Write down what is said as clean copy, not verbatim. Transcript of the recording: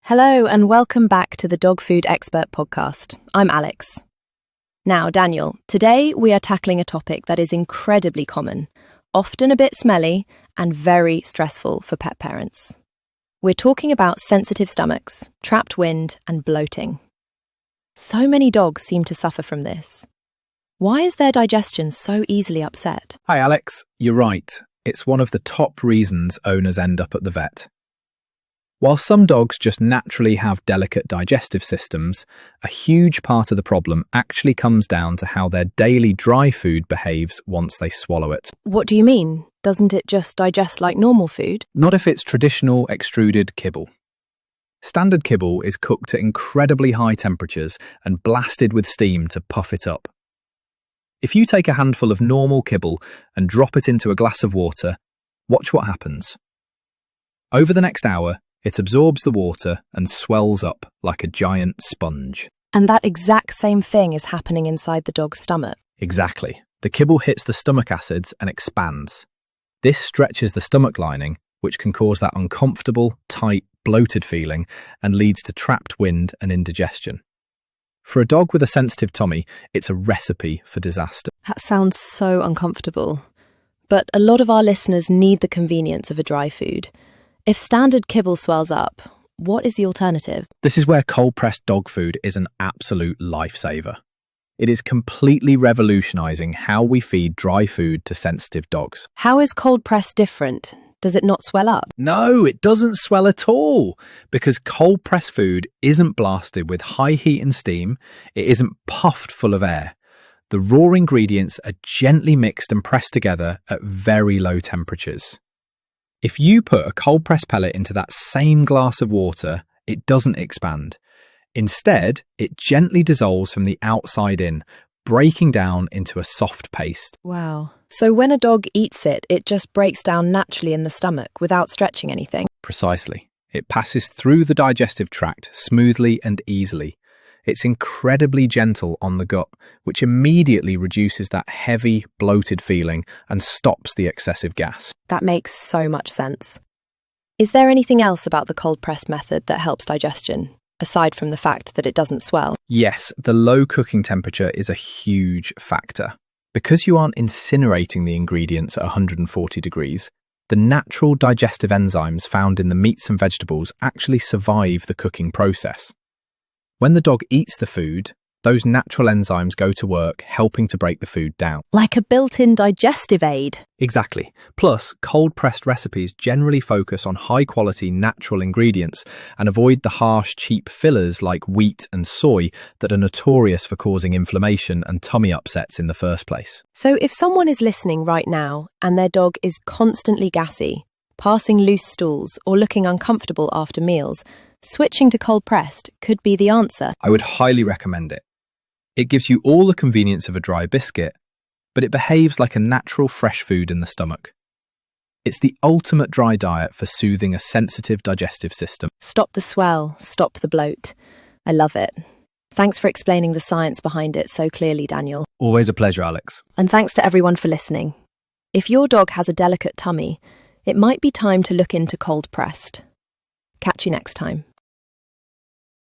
Hello and welcome back to the Dog Food Expert podcast. I'm Alex. Now, Daniel, today we are tackling a topic that is incredibly common, often a bit smelly and very stressful for pet parents. We're talking about sensitive stomachs, trapped wind and bloating. So many dogs seem to suffer from this. Why is their digestion so easily upset? Hi Alex, you're right. It's one of the top reasons owners end up at the vet. While some dogs just naturally have delicate digestive systems, a huge part of the problem actually comes down to how their daily dry food behaves once they swallow it. What do you mean? Doesn't it just digest like normal food? Not if it's traditional extruded kibble. Standard kibble is cooked at incredibly high temperatures and blasted with steam to puff it up. If you take a handful of normal kibble and drop it into a glass of water, watch what happens. Over the next hour, it absorbs the water and swells up like a giant sponge. And that exact same thing is happening inside the dog's stomach. Exactly. The kibble hits the stomach acids and expands. This stretches the stomach lining, which can cause that uncomfortable, tight, bloated feeling and leads to trapped wind and indigestion. For a dog with a sensitive tummy, it's a recipe for disaster. That sounds so uncomfortable. But a lot of our listeners need the convenience of a dry food. If standard kibble swells up, what is the alternative? This is where cold-pressed dog food is an absolute lifesaver. It is completely revolutionising how we feed dry food to sensitive dogs. How is cold press different? Does it not swell up? No, it doesn't swell at all, because cold-pressed food isn't blasted with high heat and steam, it isn't puffed full of air. The raw ingredients are gently mixed and pressed together at very low temperatures. If you put a cold-pressed pellet into that same glass of water, it doesn't expand. Instead, it gently dissolves from the outside in, breaking down into a soft paste. Wow. So when a dog eats it, it just breaks down naturally in the stomach without stretching anything? Precisely. It passes through the digestive tract smoothly and easily. It's incredibly gentle on the gut, which immediately reduces that heavy, bloated feeling and stops the excessive gas. That makes so much sense. Is there anything else about the cold press method that helps digestion, aside from the fact that it doesn't swell? Yes, the low cooking temperature is a huge factor. Because you aren't incinerating the ingredients at 140 degrees, the natural digestive enzymes found in the meats and vegetables actually survive the cooking process. When the dog eats the food, those natural enzymes go to work helping to break the food down. Like a built-in digestive aid? Exactly. Plus, cold-pressed recipes generally focus on high-quality natural ingredients and avoid the harsh, cheap fillers like wheat and soy that are notorious for causing inflammation and tummy upsets in the first place. So if someone is listening right now and their dog is constantly gassy, passing loose stools or looking uncomfortable after meals, switching to cold-pressed could be the answer. I would highly recommend it. It gives you all the convenience of a dry biscuit, but it behaves like a natural fresh food in the stomach. It's the ultimate dry diet for soothing a sensitive digestive system. Stop the swell, stop the bloat. I love it. Thanks for explaining the science behind it so clearly, Daniel. Always a pleasure, Alex. And thanks to everyone for listening. If your dog has a delicate tummy, it might be time to look into cold-pressed. Catch you next time.